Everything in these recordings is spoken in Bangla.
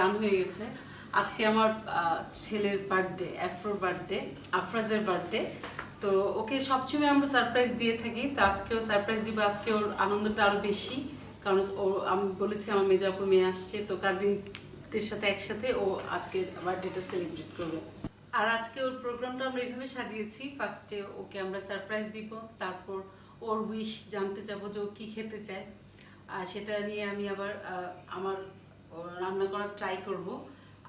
ডান হয়ে গেছে। আজকে আমার ছেলের বার্থডে, আফরাজের বার্থডে। তো ওকে সবসময় আমরা সারপ্রাইজ দিয়ে থাকি, তো আজকেও সারপ্রাইজ দিব। আজকে ওর আনন্দটা আরো বেশি, কারণ আমি বলেছি আমার মেজাপুর মেয়ে আসছে, তো কাজিনদের সাথে একসাথে ও আজকে বার্থডেটা সেলিব্রেট করবে। আর আজকে ওর প্রোগ্রামটা আমরা এইভাবে সাজিয়েছি, ফার্স্টে ওকে আমরা সারপ্রাইজ দিব, তারপর ওর উইশ জানতে চাবো যে ও কী খেতে চায়, আর সেটা নিয়ে আমি আবার আমার রান্না করার ট্রাই করব।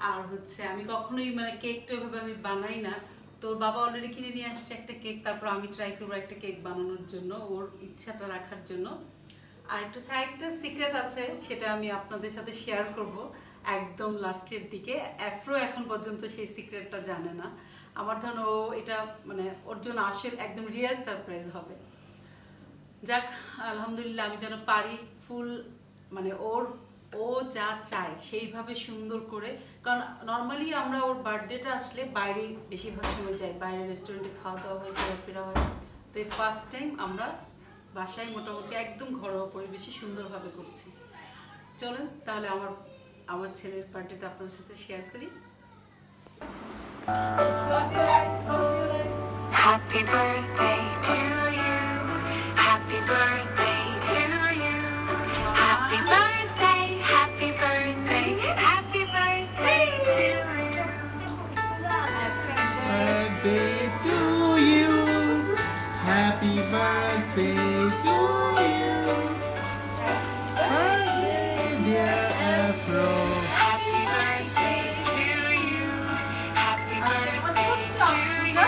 আর হচ্ছে আমি কখনোই মানে কেকটা ওইভাবে আমি বানাই না, তো ওর বাবা অলরেডি কিনে নিয়ে আসছে একটা কেক, তারপর আমি ট্রাই করবো একটা কেক বানানোর জন্য, ওর ইচ্ছাটা রাখার জন্য। আর একটা সিক্রেট আছে, সেটা আমি আপনাদের সাথে শেয়ার করব একদম লাস্টের দিকে। অ্যাফ্রো এখন পর্যন্ত সেই সিক্রেটটা জানে না। আমার ধারণা ও এটা মানে ওর জন্য আসল একদম রিয়েল সারপ্রাইজ হবে। যাক, আলহামদুলিল্লাহ, আমি যেন পারি ফুল মানে ও যা চায় সেইভাবে সুন্দর করে। কারণ নর্মালি আমরা ওর বার্থডেটা আসলে বাইরে বেশিরভাগ সময় যাই, বাইরে রেস্টুরেন্টে খাওয়া দাওয়া হয়, ঘোরাফেরা হয়। তো এই ফার্স্ট টাইম আমরা বাসায় মোটামুটি একদম ঘরোয়া পরিবেশে সুন্দরভাবে করছি। চলেন তাহলে আমার ছেলের বার্থডেটা আপনাদের সাথে শেয়ার করি। Happy birthday to you. Happy birthday to you. Happy birthday, happy birthday, happy birthday to you. Birthday to you. Happy birthday to you. Birthday, dear Afro. Happy birthday to you. Happy birthday to you.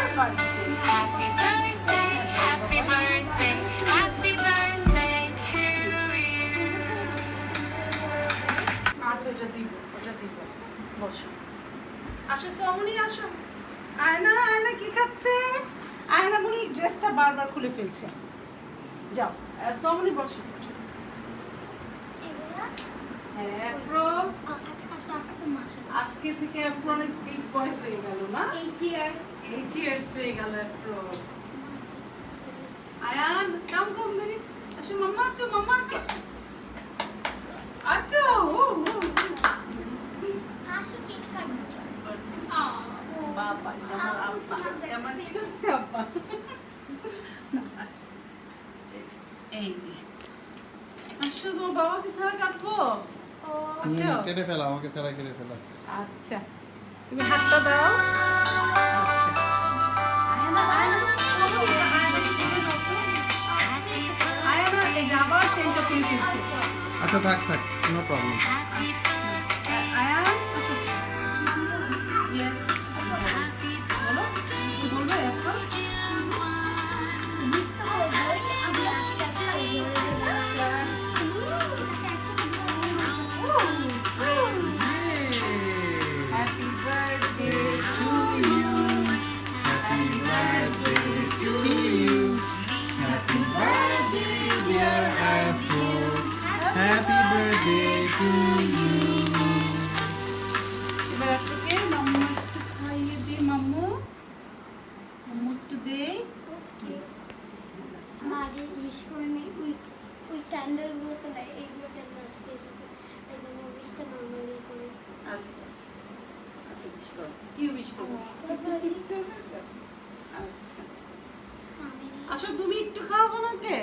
Happy birthday, happy birthday, happy birthday to you. আচ্ছা, ওটা দিব। বসো। আসো সোমনি, আসো। আয়না কি খাচ্ছে? আয়না মনি ড্রেসটা বারবার খুলে ফেলছে। যাও, সোমনি বসো। হ্যাঁ, আফ্রো আজকে থেকে আফ্রো অনেক বিগ বয় হয়ে গেল না? 8 years হয়ে গেল আফ্রো। Ayaan, come baby. আসো, মাম্মা আছো। আচ্ছা, বাবা, আমার আব্বা, আমার ছোট্ট আব্বা। এই যে, আসো, তোমার বাবাকে ছাড়া কাটবো। আসো। কেটে ফেলা, আমাকে ছাড়া কেটে ফেলা। আচ্ছা, তুমি হাতটা দাও। আচ্ছা, আয়না এই যে আবার চেনটা খুলে ফেলছে। আচ্ছা, থাক, নো প্রবলেম। আয়ান, আসো। Yes, বলো, কিছু বলবে এখন? Happy birthday to you. Happy birthday to you. Happy birthday, dear Afro. Happy birthday to you. এবার আপনাকে মাম্মু একটু খাইয়ে দিই। মাম্মু একটু দেই। আমাদের উইশ করে নেই, ওই ক্যান্ডেলগুলোতে নাই, এইগুলো ক্যান্ডেল থেকে এসেছে, এই জন্য উইশটা নর্মালি করি। আচ্ছা, উইশ করো। কি উইশ করবো? আচ্ছা, আসো, তুমি একটু খাওয়াবো নাকি?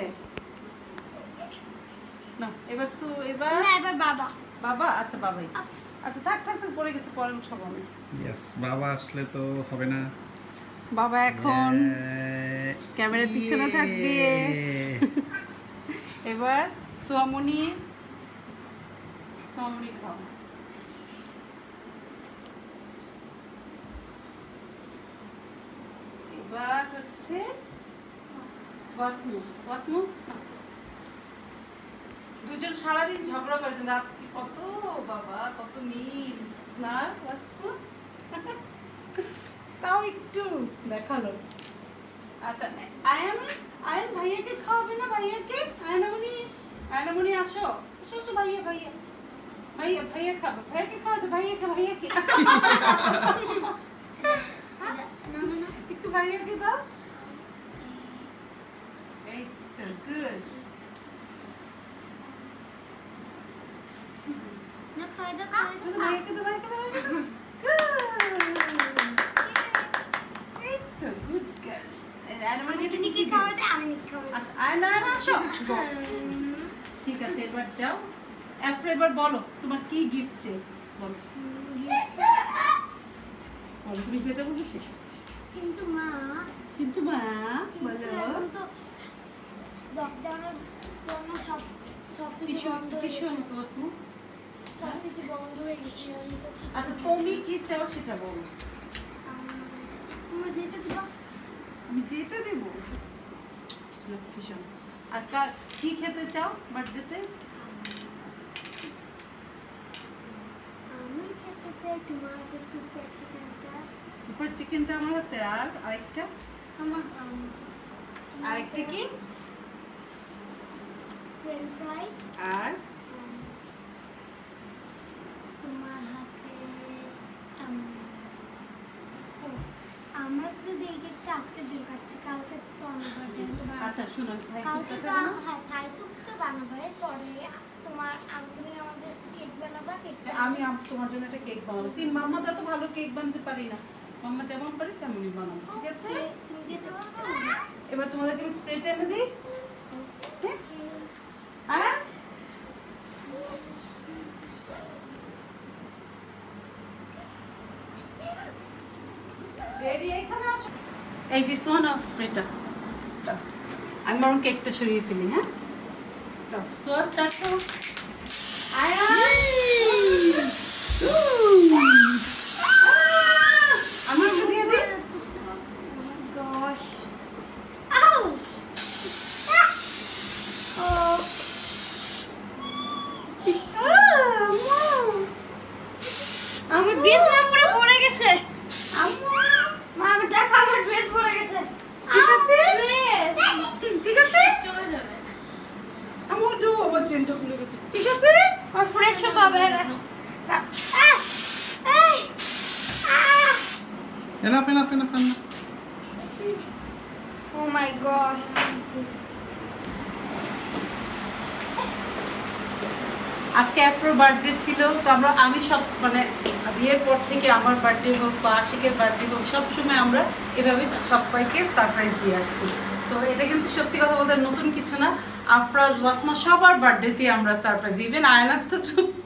না, এবার এবার বাবা বাবা। আচ্ছা, বাবাই। আচ্ছা, থাক, পড়ে গেছে, পরে উঠাবো আমি। ইয়েস, বাবা আসলে তো হবে না। বাবা এখন ক্যামেরার পিছনে থাকবে। এবার সোমনি খাও। এবার হচ্ছে ওয়াসমু। দুজন সারাদিন ঝগড়া করে, কিন্তু আজকে কত মিল না ওয়াসমু। তাও একটু দেখালো। আচ্ছা, আয়ন ভাইয়াকে খাওয়াবে না? ভাইয়াকে আয়নামণি আসো, ভাইয়া খাবে। ভাইয়াকে খাওয়াতে, ভাইয়াকে একটু ভাইয়াকে দাও। এই তো, গুড। না খাওয়া দাও নিকি খাওয়া দে আমি নিকি খাওয়া আচ্ছা না আসো ঠিক আছে এবার যাও এফরে এবার বলো তোমার কি গিফট চাই বলো তুমি যেটা বলি সেটা কিন্তু মা বলো এখন তো লকডাউনের জন্য সব টিস্যু বন্ধ হয়ে টিস্যু গেছে। আনতে বসবো সবকিছু বন্ধ হয়ে গেছে আমি তো কিছু আচ্ছা করতে তুমি কি চাও সেটা বলো আমার যেটা দিবা আমি যেটা দেবো টিস্যু আর কি খেতে চাও বার্থডেতে আমি খেতে চাই তোমার হাতের সুপার চিকেনটা সুপার চিকেনটা আমার হাতে আর আরেকটা আমার আরেকটা কি ফ্রেঞ্চ ফ্রাই আর তোমার হাতে আমরা যদি এই কেকটা আজকের জন্য খাচ্ছি কালকে তো আমার বার্থডে আচ্ছা শুনো ভাই কালকে তো সুপারটা হ্যাঁ থাই স্যুপ তো বানাবো পরে তোমার তুমি আমাদের কেক বানাবা কেকটা আমি তোমার জন্য একটা কেক বানাবো সিম মাম্মা তো ভালো কেক বানাতে পারি না মাম্মা যেমন পারে তেমনই বানাবো ঠিক আছে তুমি যেটা বানাবে এবার তোমাদেরকে আমি স্প্রেটা এনে দিই হ্যাঁ রেডি এখানে আসো এই যে সোনা স্প্রেটা আমি বরং কেকটা সরিয়ে ফেলি হ্যাঁ সোয়া স্টার্ট করো আমার দিয়ে দিই Gosh. Ouch! Oh. আমার ড্রেস না পুরো পড়ে গেছে মা আমার দেখো আমার ড্রেস পড়ে গেছে ঠিক আছে? ড্রেস ঠিক আছে চলে যাবে আমার তো আবার চেনটা খুলে গেছে ঠিক আছে আর ফ্রেশ হতে হবে দেখো এনাফ Oh my gosh. আজকে অ্যাফ্রোর বার্থডে ছিল তো আমি সব মানে বিয়ের পর থেকে আমার বার্থডে হোক বা আশিকের বার্থডে হোক সবসময় আমরা এভাবে সবাইকে সারপ্রাইজ দিয়ে আসছি তো এটা কিন্তু সত্যি কথা বলতে নতুন কিছু না আফরাজ ওয়াসমা সবার বার্থডেতে আমরা সারপ্রাইজ দিই ইভেন আয়নার তো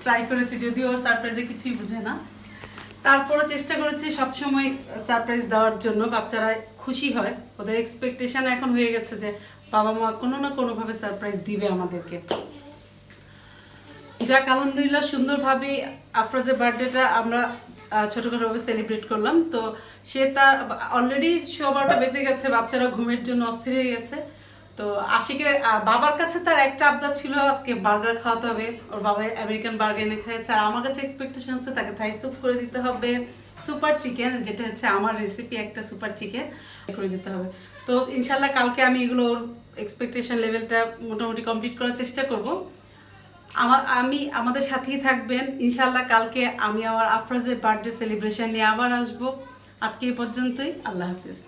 ট্রাই করেছি যদিও সারপ্রাইজে কিছুই বুঝে না তারপরও চেষ্টা করেছি সবসময় সারপ্রাইজ দেওয়ার জন্য বাচ্চারা খুশি হয় ওদের এক্সপেকটেশন এখন হয়ে গেছে যে বাবা মা কোনো না কোনোভাবে সারপ্রাইজ দিবে আমাদেরকে যাক আলহামদুলিল্লাহ সুন্দরভাবে আফরাজের বার্থডেটা আমরা ছোটোখাটোভাবে সেলিব্রেট করলাম তো সে তার অলরেডি 12টা বেজে গেছে বাচ্চারা ঘুমের জন্য অস্থির হয়ে গেছে তো আশিকের বাবার কাছে তার একটা আবদার ছিল আজকে বার্গার খাওয়াতে হবে ওর বাবা আমেরিকান বার্গার এনে খাইয়েছে আর আমার কাছে এক্সপেকটেশন হচ্ছে তাকে থাই স্যুপ করে দিতে হবে সুপার চিকেন যেটা হচ্ছে আমার রেসিপি একটা সুপার চিকেন করে দিতে হবে তো ইনশাল্লাহ কালকে আমি এগুলো ওর এক্সপেকটেশন লেভেলটা মোটামুটি কমপ্লিট করার চেষ্টা করব আমাদের সাথেই থাকবেন ইনশাল্লাহ কালকে আমি আমার আফরাজের বার্থডে সেলিব্রেশন নিয়ে আবার আসবো আজকে এই পর্যন্তই আল্লাহ হাফিজ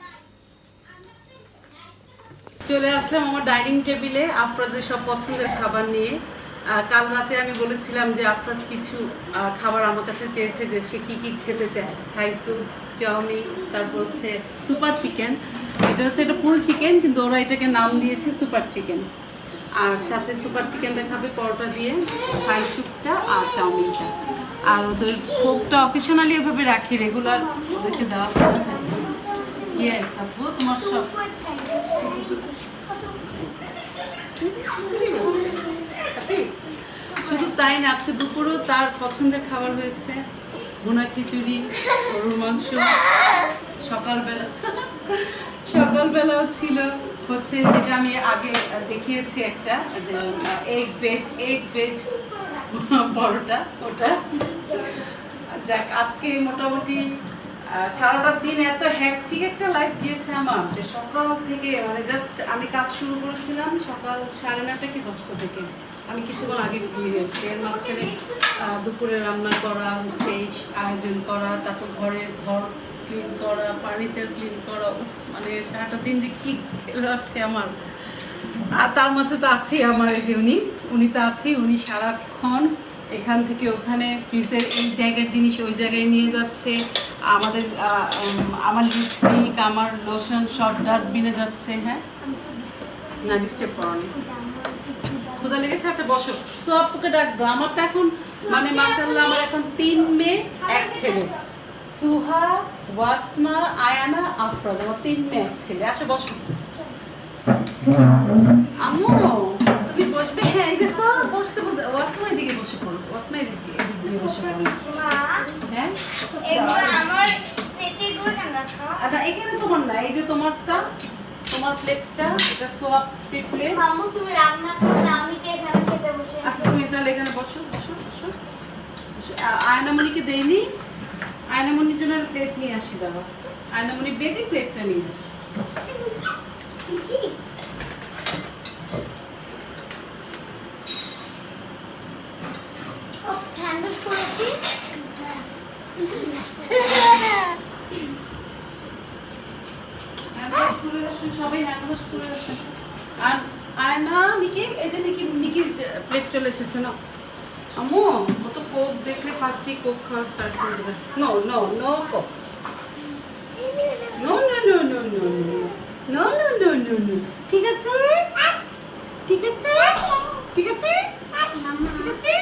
চলে আসলাম আমার ডাইনিং টেবিলে আফরাজের সব পছন্দের খাবার নিয়ে কাল রাতে আমি বলেছিলাম যে আফরাজ কিছু খাবার আমার কাছে চেয়েছে যে সে কী কী খেতে চায় থাই স্যুপ চাউমিন তারপর হচ্ছে সুপার চিকেন এটা ফুল চিকেন কিন্তু ওরা এটাকে নাম দিয়েছে সুপার চিকেন আর সাথে সুপার চিকেনটা খাবে পরোটা দিয়ে থাই স্যুপটা আর চাউমিনটা আর ওদের ভোগটা অকেশনালি এভাবে রাখি রেগুলার ওদেরকে দেওয়া ইয়েস আপু তোমার সব শুধু তাই না আজকে দুপুরেও তার পছন্দের খাবার হয়েছে ভুনা খিচুড়ি গরুর মাংস সকালবেলাও ছিল হচ্ছে যেটা আমি আগে দেখিয়েছি একটা যে এগ ভেজ পরোটা ওটা যাক আজকে মোটামুটি সারাটা দিন এত হ্যাকটিক একটা লাইফ গিয়েছে আমার যে সকাল থেকে মানে জাস্ট আমি কাজ শুরু করেছিলাম সকাল 9:30 কি 10টা থেকে আমি কিছুক্ষণ আগে ফ্রি হয়েছি এর মাঝখানে দুপুরে রান্না করা হচ্ছে এই আয়োজন করা তারপর ঘর ক্লিন করা ফার্নিচার ক্লিন করা মানে সারাটা দিন যে কি আজকে আমার আর তার মাঝে তো আছেই আমার এই যে উনি তো আছেই উনি সারাক্ষণ এখান থেকে ওখানে ফ্রিজের এই জায়গার জিনিস ওই জায়গায় নিয়ে যাচ্ছে। আমাদের আমার লিপস্টিক, আমার লোশন সব ডাস্টবিনে যাচ্ছে। হ্যাঁ, না ডিস্টার্ব করনি। ক্ষুধা লেগেছে? আচ্ছা বসো। সো আপুকে ডাক দাও। আমার তো এখন মানে মাশাআল্লাহ আমার এখন 3 মেয়ে 1 ছেলে। সুহা, ওয়াসমা, আয়ানা, আফরাজ, আমার 3 মেয়ে 1 ছেলে। আসো বসো। আম্মু তুমি বসবে? হ্যাঁ এই যে সব বসতে বলছে। ওয়াসমা এদিকে বসে পড়ো। ওয়াসমা এদিকে বসে পড়ো। হ্যাঁ আচ্ছা এখানে তোমার না, এই যে তোমারটা, তোমার প্লেটটা, এটা সোয়াপ প্লেট। তুমি রান্না করলে আমি তো এখানে খেতে বসে আচ্ছা তুমি তাহলে এখানে বসো বসো বসো। আয়নামণিকে দেইনি, আয়নামণির জন্য প্লেট নিয়ে আসি। দাঁড়াও, আয়নামণি বেবি প্লেটটা নিয়ে আসি। কি ও স্যান্ডউইচ করেছি সবাই হ্যান্ডওয়াশ করে আসে। আর আয়না নিকি, এই যে নিকির প্লেট চলে এসেছে না। আম্মু ও তো কোক দেখলে ফার্স্টই কোক খাওয়া স্টার্ট করে দেবে। No no no coke, no no no no no no no no no no. ঠিক আছে ঠিক আছে ঠিক আছে ঠিক আছে।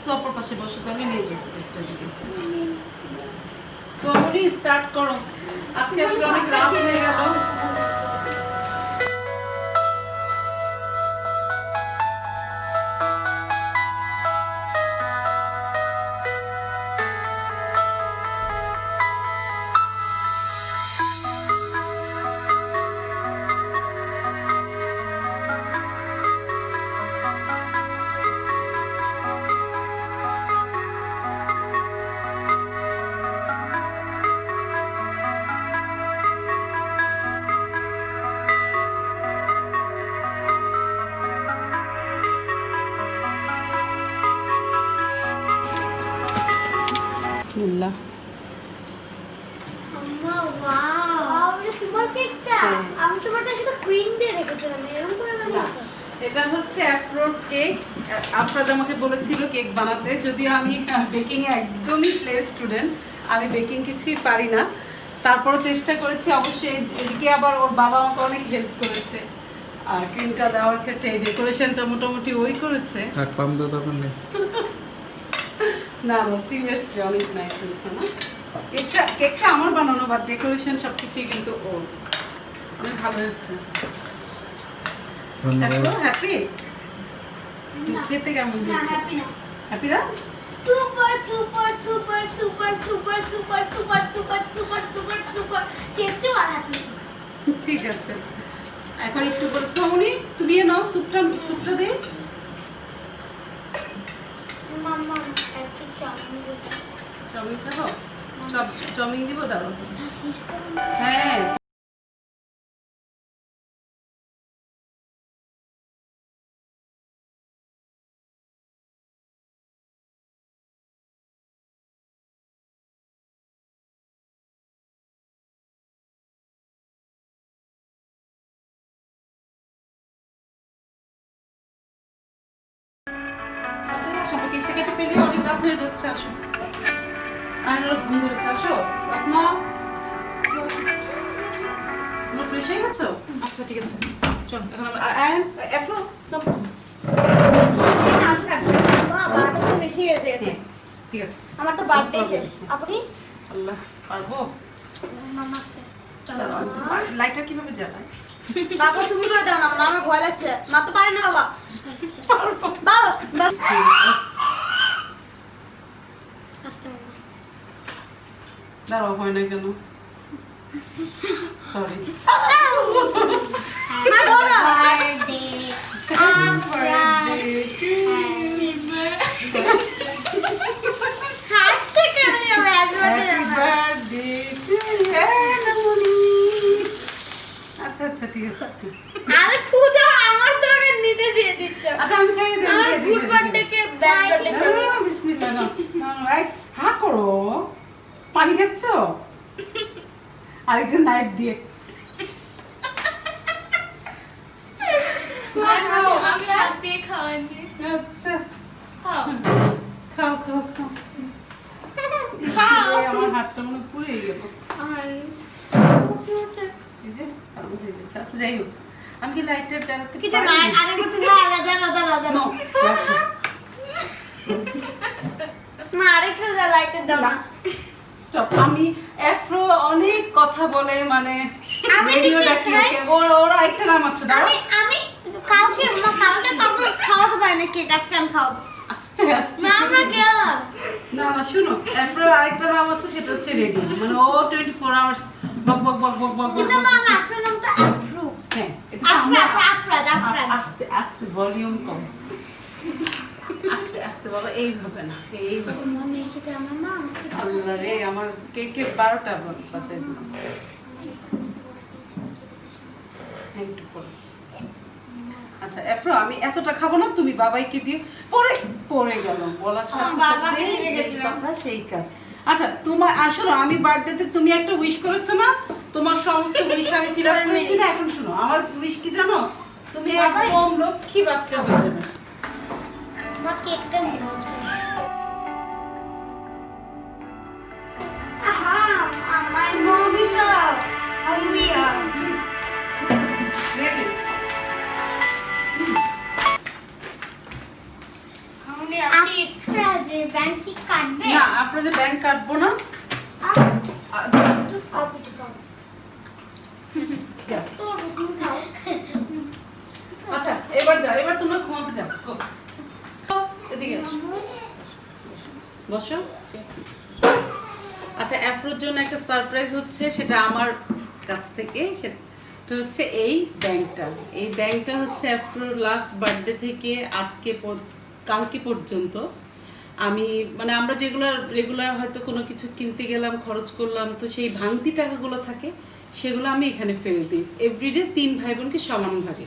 সোপার পাশে বসো, আমি নিয়ে যাই প্লেটটা দিকে। সোমরি স্টার্ট করো। আজকে আসলে অনেক রাত হয়ে গেল। বিসমিল্লাহ। আম্মা ওয়াও তোমার কেকটা আমি তোমারটা শুধু ক্রিম দিয়ে রেখেছিলাম এরকম করে বানিয়েছো। এটা হচ্ছে অ্যাফ্রোড কেক। আফরাদ আমাকে বলেছিল কেক বানাতে, যদিও আমি বেকিং এ একদমই প্লে স্টুডেন্ট, আমি বেকিং কিছুই পারি না। তারপরও চেষ্টা করেছি। অবশ্যই এদিকে আবার ওর বাবা আমাকে অনেক হেল্প করেছে আর ক্রিমটা দেওয়ার ক্ষেত্রে। এই ডেকোরেশনটা মোটামুটি ওই করেছে। এক পাম তো তখন নেই। না না সিরিয়াসলি অনেক নাইস হয়েছে না কেকটা আমার বানানো, বাট ডেকোরেশন সবকিছুই কিন্তু ওর। অনেক ভালো হয়েছে। ধন্যবাদ। হ্যাপি? খেতে কেমন না হয়েছে? হ্যাপি না হ্যাপি না? Super super super super super super super super super super super tasty আর হ্যাপি। ঠিক আছে, এখন একটু করে সোমনি তুমি নাও স্যুপটা দে। মাম্মা একটু চাউমিন দিতে চাউমিন খাবো? চাউমিন দিব? দাও। শেষ করুন। হ্যাঁ সবাই কেকটা কেটে ফেলি, অনেক রাত হয়ে যাচ্ছে। আসো, আয়নারও ঘুম ধরেছে। আসো আসমা, তোমরা ফ্রেশ হয়ে গেছো? আচ্ছা ঠিক আছে, চল এখন আমরা এফো বারোটা তো বেশি হয়ে গেছে। ঠিক আছে। আমার তো বার্থডে শেষ। আপনি আল্লাহ পারবো? মামা লাইটার কিভাবে জ্বালায়? বাবা তুমি করে দাও না, আমার ভয় লাগছে। মা তো পারে না বাবা। বাবা বাস দাঁড়াও, হয় না কেন? সরি। আচ্ছা আচ্ছা ঠিক আছে। আরে খুদা আমার দরকার নিতে দিয়ে দিচ্ছ। আচ্ছা আমি খাইয়ে দেব। আমার গুড বার্থডে কে ব্যাক বার্থডে বিসমিল্লাহ না। হ্যাঁ করো। পানি খাচ্ছ? আরেকটা নাইফ দিয়ে। আমি হাত দিয়ে খাওয়ানি। আচ্ছা খাও খাও খাও খাও খাও এই আমার হাতটা মনে পুড়ে গেল আর এই যে চালু হয়ে গেছে। আচ্ছা যাই হোক আমি কি লাইটার জ্বালাতে কিছু পারি? নাই আরেকবার তুমি আলাদা আলাদা আলাদা No, রাখো। মা আরেকটা লাইটার দাও না Stop. আমি অ্যাফ্রো অনেক কথা বলে মানে আমি রেডিও ঠিক ডাকি আছে। ওকে ওরা একটা নাম আছে দাঁড়া আমি কালকে খাওয়াতে পারি না কেক আজকে আমি খাওয়াবো আস্তে আস্তে না আমরা গেলাম না না শুনো অ্যাফ্রোর আরেকটা নাম আছে সেটা হচ্ছে রেডিও মানে ও 24 আওয়ার্স বক বক বক বক বক কিন্তু বক মা আমার আসল নামটা আফরু হ্যাঁ এটা আফরাদ আস্তে আস্তে ভলিউম কম আস্তে আস্তে বাবা এইভাবে না এইভাবে মনে এসেছে আমার মা আল্লাহ রে আমার কেকের 12টা বাজাই দিলাম একটু পরে আচ্ছা এফরো আমি এতটা খাবো না তুমি বাবাইকে দিয়ে পরে গেল বলার সাথে বাবাকে সাথে দিয়ে যেই গেছিলাম। কথা সেই কাজ আচ্ছা তোমার আসলে আমি বার্থডেতে তুমি একটা উইশ করেছো না তোমার সমস্ত উইশ আমি ফিল আপ করেছি না এখন শুনো আমার উইশ কি জানো তুমি একদম লক্ষ্মী বাচ্চা হয়ে যাবে মা কেকটা my mom is hungry. Ready After যে ব্যাংক কি কাটবে না আপনারা যে ব্যাংক কাটবো না যা। আচ্ছা এবার যাও এবার তোমরা ঘুমাতে যাও go. এদিকে আসো। বসো আচ্ছা অ্যাফ্রোর জন্য একটা সারপ্রাইজ হচ্ছে সেটা আমার কাছ থেকে সেটা হচ্ছে এই ব্যাংকটা হচ্ছে অ্যাফ্রোর লাস্ট বার্থডে থেকে কালকে পর্যন্ত আমি মানে আমরা যেগুলো রেগুলার হয়তো কোনো কিছু কিনতে গেলাম খরচ করলাম তো সেই ভাঙতি টাকাগুলো থাকে সেগুলো আমি এখানে ফেলে দিই এভরিডে 3 ভাই বোনকে সমান ভারে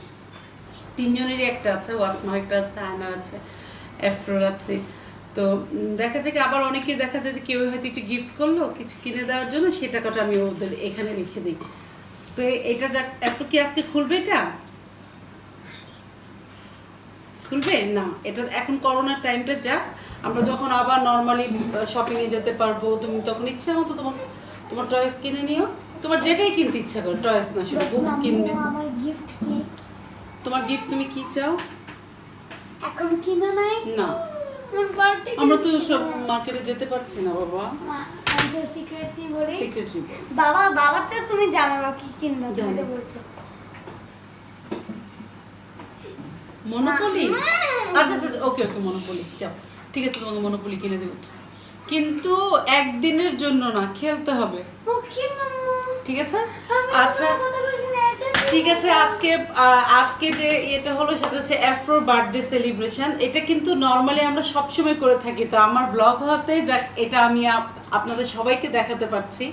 3 জনেরই একটা আছে ওয়াসমার একটা আছে আয়নার আছে অ্যাফ্রোর আছে তো দেখা যায় কি আবার অনেকে দেখা যায় যে কেউ হয়তো একটু গিফট করলো কিছু কিনে দেওয়ার জন্য সেই টাকাটা আমি ওদের এখানে রেখে দিই তো এটা যা অ্যাফ্রো কি আজকে খুলবে এটা খুলবে না এটা এখন করোনার টাইমটা যাক আমরা যখন আবার নর্মালি শপিংয়ে যেতে পারবো তুমি তখন ইচ্ছা মতো তোমার টয়েস কিনে নিও তোমার যেটাই কিনতে ইচ্ছা করো টয়েস না শুধু বুকস কিনবে আমার গিফট কি তোমার গিফট তুমি কি চাও এখন কিনা নাই না আমার বার্থডে আমরা তো সব মার্কেটে যেতে পারছি না বাবা আমি তো সিক্রেটলি বলি সিক্রেটলি বাবাটা তুমি জানো না কি কিনবা তুমি তো বলছো মনোপলি না। আচ্ছা আচ্ছা ওকে মনোপলি যাও ঠিক আছে তোমাকে মনোপলি কিনে দেবো কিন্তু একদিনের জন্য না খেলতে হবে ওকে মাম্মা ঠিক আছে আচ্ছা ঠিক আছে আজকে যে এটা হলো সেটা হচ্ছে অ্যাফ্রো বার্থডে সেলিব্রেশন এটা কিন্তু নর্মালি আমরা সবসময় করে থাকি তো আমার ব্লগ হতে যাক এটা আমি আপনাদের সবাইকে দেখাতে পারছি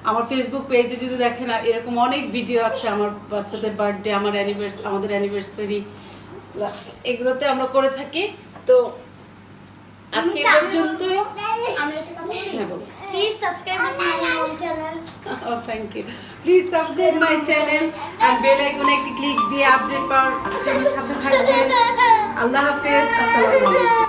আমার ফেসবুক পেজে যদি দেখেন এরকম অনেক ভিডিও আছে আমার বাচ্চাদের বার্থডে আমাদের অ্যানিভার্সারি এগুলোতে আমরা করে থাকি তো আজকে এই পর্যন্তই আমি একটা কথা বলি হ্যাঁ বলো please subscribe my channel Oh, thank you. Please subscribe my channel and bell icon একটি ক্লিক দিয়ে আপডেট পাওয়ার জন্য সাথে থাকবেন আল্লাহ হাফেজ আসসালামু আলাইকুম